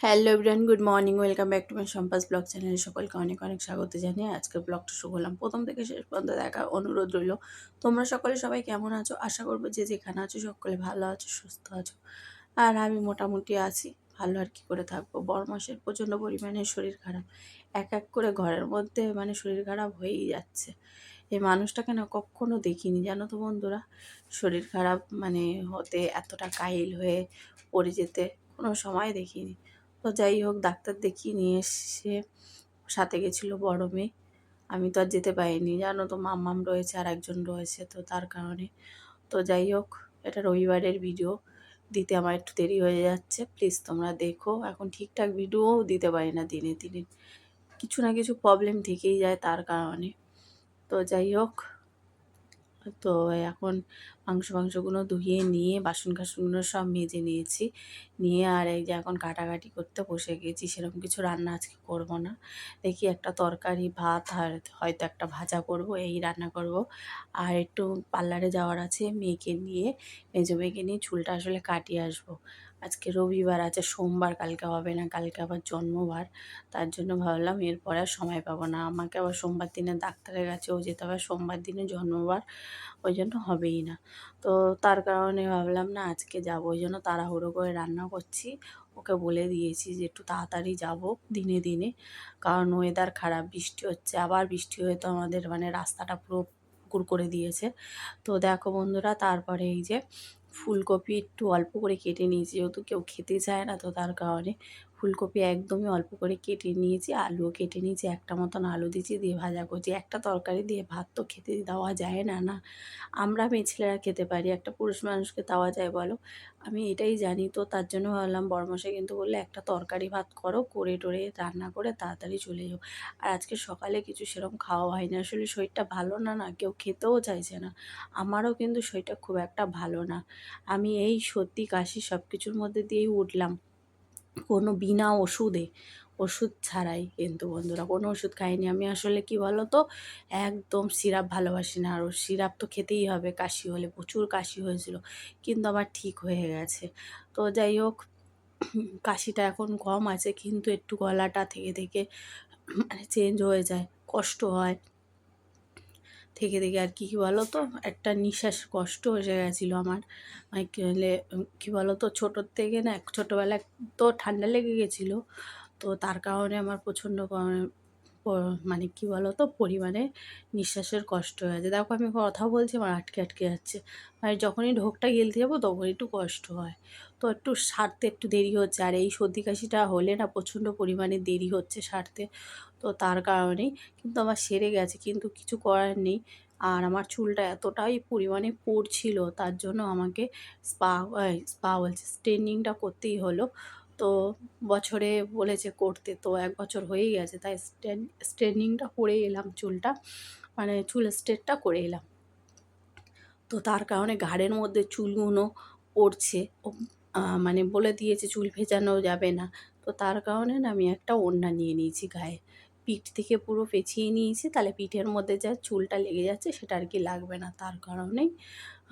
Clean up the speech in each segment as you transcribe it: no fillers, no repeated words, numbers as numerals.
Hello everyone, good morning. Welcome back to my সম্পাস blog চ্যানেলে সকলকে অনেক অনেক স্বাগত জানিয়ে আজকের ব্লগটা শুরু করলাম। প্রথম থেকে শেষ পর্যন্ত দেখার অনুরোধ রইল। তোমরা সবাই কেমন আছো? আশা করবো যে যেখানে আছো সকলে ভালো আছো, সুস্থ আছো। আর আমি মোটামুটি আছি, ভালো আর কি করে থাকবো। বড় মাসের প্রচণ্ড পরিমাণে শরীর খারাপ, এক এক করে ঘরের মধ্যে শরীর খারাপ হয়েই যাচ্ছে। এই মানুষটাকে না কখনো দেখিনি, জানো তো বন্ধুরা। শরীর খারাপ হতে, এতটা কাহিল হয়ে পড়ে যেতে কোনো সময় দেখিনি। তো যাই হোক, ডাক্তার দেখিয়ে নিয়ে এসে সাথে গেছিলো বড় মেয়ে। আমি তো আর যেতে পারিনি, জানো তো, মাম্মাম রয়েছে আর একজন রয়েছে, তো তার কারণে। তো যাই হোক, এটা রবিবারের ভিডিও দিতে আমার একটু দেরি হয়ে যাচ্ছে, প্লিজ তোমরা দেখো। এখন ঠিকঠাক ভিডিওও দিতে পারি না, দিনে দিনে কিছু না কিছু প্রবলেম থেকেই যায় তার কারণে। তো যাই হোক, তো এখন মাংসগুলো ধুয়ে নিয়ে বাসন কাসনগুলো সব মেজে নিয়েছি, নিয়ে আর এই যে এখন কাটাকাটি করতে বসে গেছি। সেরকম কিছু রান্না আজকে করব না, দেখি একটা তরকারি, ভাত আর হয়তো একটা ভাজা করব, এই রান্না করব। আর একটু পার্লারে যাওয়ার আছে মেয়েকে নিয়ে, মেজো মেয়েকে নিয়ে চুলটা আসলে কাটিয়ে আসবো। আজকে রবিবার আছে, সোমবার কালকে হবে না, কালকে আবার জন্মবার। তার জন্য ভাবলাম এরপরে আর সময় পাবো না, আমাকে আবার সোমবার দিনে ডাক্তারের কাছেও যেতে হবে, সোমবার দিনে জন্মবার, ওই জন্য হবেই না। তো তার কারণে ভাবলাম না আজকে যাবো, ওই জন্য তাড়াহুড়ো করে রান্না করছি। ওকে বলে দিয়েছি যে একটু তাড়াতাড়ি যাব দিনে দিনে, কারণ ওয়েদার খারাপ, বৃষ্টি হচ্ছে, আবার বৃষ্টি হয়ে তো আমাদের রাস্তাটা পুরো পুকুর করে দিয়েছে। তো দেখো বন্ধুরা, তারপরে এই যে ফুলকপি একটু অল্প করে কেটে নিয়েছি, যেহেতু কেউ খেতে চায় না, তো তার কারণে ফুলকপি একদমই অল্প করে কেটে নিয়েছি। আলুও কেটে নিয়েছি, একটা মতন আলু দিয়েছি, দিয়ে ভাজা করছি। একটা তরকারি দিয়ে ভাত তো খেতে দেওয়া যায় না, না আমরা মেয়ে ছেলেরা খেতে পারি, একটা পুরুষ মানুষকে দেওয়া যায় বলো? আমি এটাই জানি। তো তার জন্য ভাবলাম, বড়মশাই কিন্তু বললে একটা তরকারি ভাত করো, করে টোরে রান্না করে তাড়াতাড়ি চলে যাও। আর আজকে সকালে কিছু সেরকম খাওয়া হয়নি, আসলে শরীরটা ভালো না, না কেউ খেতেও চাইছে না। আমারও কিন্তু শরীরটা খুব একটা ভালো না। আমি এই সর্দি কাশি সব কিছুর মধ্যে দিয়েই উঠলাম, কোনো বিনা ওষুধ ছাড়াই কিন্তু বন্ধুরা, কোনো ওষুধ খাইনি আমি। আসলে কি বলো তো, একদম সিরাপ ভালোবাসি না, আর সিরাপ তো খেতেই হবে কাশি হলে, প্রচুর কাশি হয়েছিল, কিন্তু আমার ঠিক হয়ে গেছে। তো যাই হোক, কাশিটা এখন কম আছে, কিন্তু একটু গলাটা থেকে থেকে চেঞ্জ হয়ে যায়, কষ্ট হয় থেকে থেকে। আর কি বলো তো, একটা নিঃশ্বাস কষ্ট এসে গেছিলো আমার। কী বলো তো, ছোটোর থেকে না, ছোটোবেলায় তো ঠান্ডা লেগে গেছিলো, তো তার কারণে আমার প্রচণ্ড কী বলো তো, পরিমাণে নিঃশ্বাসের কষ্ট হয়ে আছে। দেখো আমি কথা বলছি, আমার আটকে আটকে যাচ্ছে, যখনই ঢোকটা গিলতে যাবো তখন একটু কষ্ট হয়। তো একটু সারতে একটু দেরি হচ্ছে, আর এই সর্দি কাশিটা হলে না প্রচণ্ড পরিমাণে দেরি হচ্ছে সারতে, তো তার কারণেই। কিন্তু আমার সেরে গেছে, কিন্তু কিছু করার নেই। আর আমার চুলটা এতটাই পরিমাণে পড়ছিল, তার জন্য আমাকে স্পা স্পা বলছে স্ট্রেটনিংটা করতেই হলো। তো বছরে বলেছে করতে, তো 1 বছর হয়েই গেছে, তাই স্ট্রেটনিংটা করে এলাম, চুলটা চুল স্ট্রেটটা করে এলাম। তো তার কারণে ঘাড়ের মধ্যে চুলগুলো পড়ছে, ও বলে দিয়েছে চুল ভেজানো যাবে না। তো তার কারণে না আমি একটা ওড়না নিয়ে নিয়েছি গায়ে, পিঠ থেকে পুরো পেঁচিয়ে নিয়েছি, তাহলে পিঠের মধ্যে যা চুলটা লেগে যাচ্ছে সেটা আর কি লাগবে না। তার কারণেই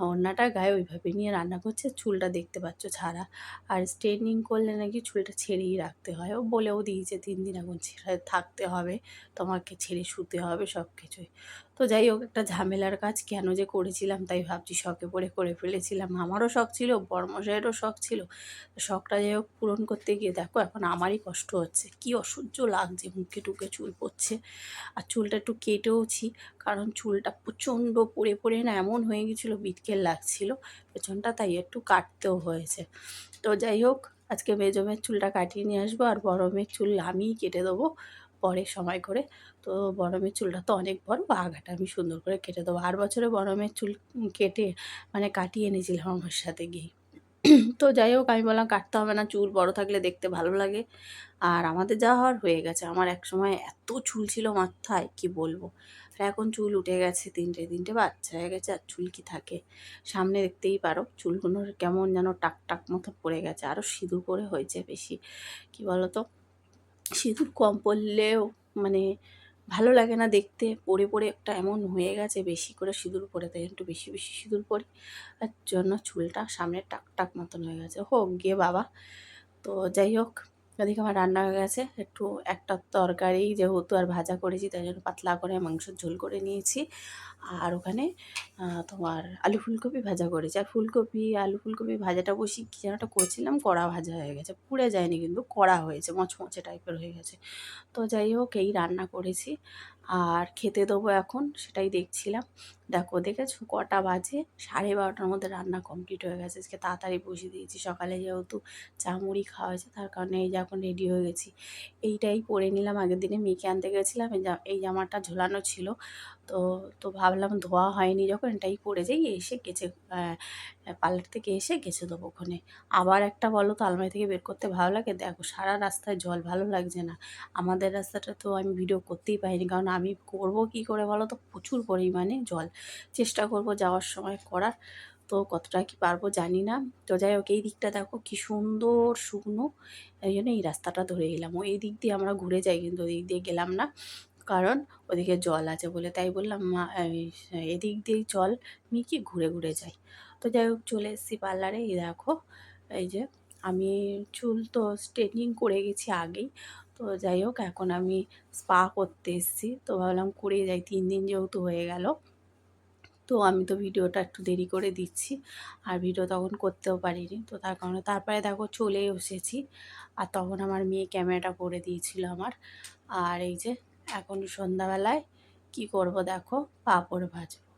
ওড়নাটা গায়ে ওইভাবে নিয়ে রান্না করছে, চুলটা দেখতে পাচ্ছ ছাড়া। আর স্ট্রেটনিং করলে নাকি চুলটা ছেড়েই রাখতে হয়, ও বলেও দিয়েছে 3 দিন এখন ছেড়ে থাকতে হবে, তোমাকে ছেড়ে শুতে হবে সব কিছুই। তো যাই হোক, একটা ঝামেলার কাজ কেন যে করেছিলাম, তাই ভাবছি শখে পড়ে করে ফেলেছিলাম। আমারও শখ ছিল, বড়মশাইয়েরও শখ ছিল, শখটা যাই হোক পূরণ করতে গিয়ে দেখো এখন আমারই কষ্ট হচ্ছে, কি অসহ্য লাগছে, মুখে টুকে চুল পড়ছে। আর চুলটা একটু কেটেওছি, কারণ চুলটা প্রচণ্ড পড়ে পড়ে না এমন হয়ে গেছিলো, বিটকেল লাগছিল পেছনটা, তাই একটু কাটতেও হয়েছে। তো যাই হোক, আজকে মেজো মেয়ের চুলটা কাটিয়ে নিয়ে আসবো, আর বড় মেয়ের চুল আমিই কেটে দেবো পরে সময় করে। তো বড় মেয়ের চুলটা তো অনেক বড়, আগাটা আমি সুন্দর করে কেটে দেবো। আর বছরে বড় মেয়ের চুল কেটে কাটিয়ে এনেছিলাম আমার সাথে গিয়ে। তো যাই হোক, আমি বললাম কাটতে হবে না, চুল বড় থাকলে দেখতে ভালো লাগে। আর আমাদের যা হওয়ার হয়ে গেছে, আমার একসময় এত চুল ছিল মাথায় কি বলবো, আর এখন চুল উঠে গেছে, তিনটে তিনটে বাচ্চা হয়ে গেছে, আর চুল কি থাকে। সামনে দেখতেই পারো চুলগুলোর কেমন যেন টাক টাক মতো পড়ে গেছে, আরও সিঁদুর পরে হয়েছে বেশি। কি বলো তো, সিঁদুর কম পরলেও মানে ভালো লাগে না দেখতে, পরে পরে একটা এমন হয়ে গেছে, বেশি করে সিঁদুর পরে, তাই একটু বেশি বেশি সিঁদুর পরি, তার জন্য চুলটা সামনে টাক টাক মতন হয়ে গেছে, হোক গিয়ে বাবা। তো যাই হোক, ওদিকে আমার রান্না হয়ে গেছে, একটু একটা তরকারি যেহেতু আর ভাজা করেছি তাই জন্য পাতলা করে মাংসের ঝোল করে নিয়েছি। আর ওখানে তোমার আলু ফুলকপি ভাজা করেছি। আর ফুলকপি আলু ফুলকপি ভাজাটা বসি কী যেন একটা করেছিলাম, কড়া ভাজা হয়ে গেছে, পুড়ে যায়নি কিন্তু কড়া হয়েছে, মচমচে টাইপের হয়ে গেছে। তো যাই হোক এই রান্না করেছি আর খেতে দেবো এখন, সেটাই দেখছিলাম। দেখো দেখেছো কটা বাজে, 12:30টার মধ্যে রান্না কমপ্লিট হয়ে গেছে। আজকে তাড়াতাড়ি বসিয়ে দিয়েছি, সকালে যেহেতু চা মুড়ি খাওয়া হয়েছে তার কারণে এই যে এখন রেডি হয়ে গেছি। এইটাই পরে নিলাম, আগের দিনে মেয়েকে আনতে গেছিলাম, এই জামাটা ঝোলানো ছিল। তো তো ভাবলাম ধোয়া হয়নি যখন এটাই পরে যাই, এসে কেচে পার্লার থেকে এসে কেচে দেবো ওখানে। আবার একটা বলো তো আলমারি থেকে বের করতে ভালো লাগে? দেখো সারা রাস্তায় জল, ভালো লাগছে না। আমাদের রাস্তাটা তো আমি ভিডিও করতেই পারিনি, কারণ আমি করবো কী করে বলো তো, প্রচুর পরিমাণে জল। চেষ্টা করব যাওয়ার সময় করার, তো কতটা কি পারবো জানি না। তো যাই হোক এই দিকটা দেখো কি সুন্দর শুকনো, এই জন্য এই রাস্তাটা ধরে এলাম। এই দিক দিয়ে আমরা ঘুরে যাই, কিন্তু ওই দিক দিয়ে গেলাম না, কারণ ওদিকে জল আছে বলে। তাই বললাম মা এদিক দিয়েই চল মিকি, ঘুরে ঘুরে যাই। তো যাই হোক চলে এসেছি পার্লারে। এই দেখো এই যে আমি চুল তো স্ট্রেটনিং করে গেছি আগেই। তো যাই হোক এখন আমি স্পা করতে এসেছি, তো ভাবলাম করে যাই, 3 দিন যেহেতু হয়ে গেল। তো আমি তো ভিডিওটা একটু দেরি করে দিচ্ছি, আর ভিডিও তখন করতেও পারিনি, তো তার কারণে তারপরে দেখো চলে এসেছি। আর তখন আমার মেয়ে ক্যামেরাটা করে দিয়েছিল আমার। আর এই যে এখন সন্ধ্যাবেলায় কি করব দেখো, পাঁপড় ভাজবো।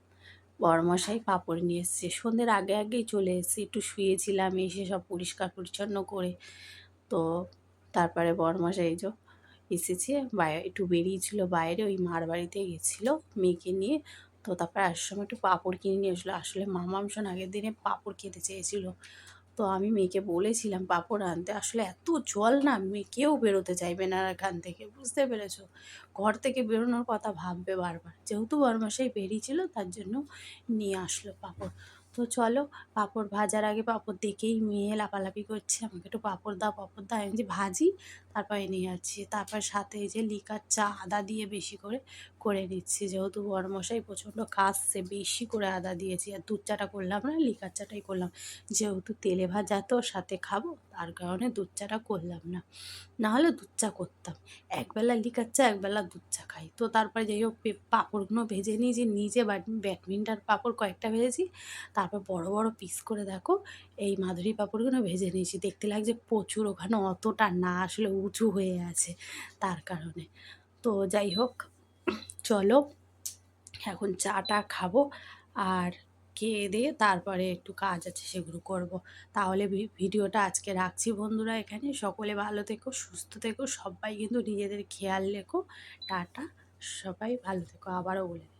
বড়মশাই পাঁপড় নিয়ে এসছে, সন্ধ্যের আগে আগেই চলে এসেছি, একটু শুয়েছিলাম, এসে সব পরিষ্কার পরিচ্ছন্ন করে। তো তারপরে বড়মশাই এই যে এসেছে, একটু বেরিয়েছিল বাইরে, ওই মার বাড়িতে গেছিলো মেয়েকে নিয়ে। তো তারপরে আসার সময় একটু পাঁপড় কিনে নিয়ে আসলো। আসলে মামাম শোন আগের দিনে পাঁপড় খেতে চেয়েছিল, তো আমি মেয়েকে বলেছিলাম পাঁপড় আনতে। আসলে এত জল না, মেয়ে কেউ বেরোতে চাইবে না এখান থেকে, বুঝতে পেরেছো? ঘর থেকে বেরোনোর কথা ভাববে বারবার, যেহেতু বরমাসাই বেরিয়েছিল তার জন্য নিয়ে আসলো পাঁপড়। তো চলো, পাঁপড় ভাজার আগে পাঁপড় দেখেই মেয়ে লাফালাফি করছে, আমাকে একটু পাঁপড় দাও পাঁপড় দাও। আমি যে ভাজি তারপরে নিয়ে যাচ্ছি। তারপর সাথে এই যে লিকার চা আদা দিয়ে বেশি করে করে নিচ্ছি, যেহেতু বড়মশাই প্রচণ্ড কাশছে, বেশি করে আদা দিয়েছি। আর দুধ চাটা করলাম না, লিকার চাটাই করলাম, যেহেতু তেলে ভাজা তো সাথে খাবো, তার কারণে দুধ চাটা করলাম না। নাহলে দুধ চা করতাম, একবেলা লিকার চা একবেলা দুধ চা খাই। তো তারপরে যাই হোক পাঁপড়গুলো ভেজে নিয়েছি, নিজে ব্যাডমিন্টন পাঁপড় কয়েকটা ভেজেছি। তারপর বড় বড় পিস করে দেখো এই মাধুরী পাঁপড়গুলো ভেজে নিয়েছি। দেখতে লাগছে প্রচুর, ওখানে অতটা না, আসলে উঁচু হয়ে আছে তার কারণে। তো যাই হোক চলো এখন চাটা খাবো, আর খেয়ে দিয়ে তারপরে একটু কাজ আছে সেগুলো করব। তাহলে ভিডিওটা আজকে রাখছি বন্ধুরা এখানে। সকলে ভালো থেকো, সুস্থ থেকো, সবাই কিন্তু নিজেদের খেয়াল রেখো। টাটা, সবাই ভালো থেকো, আবারও বলে দিই।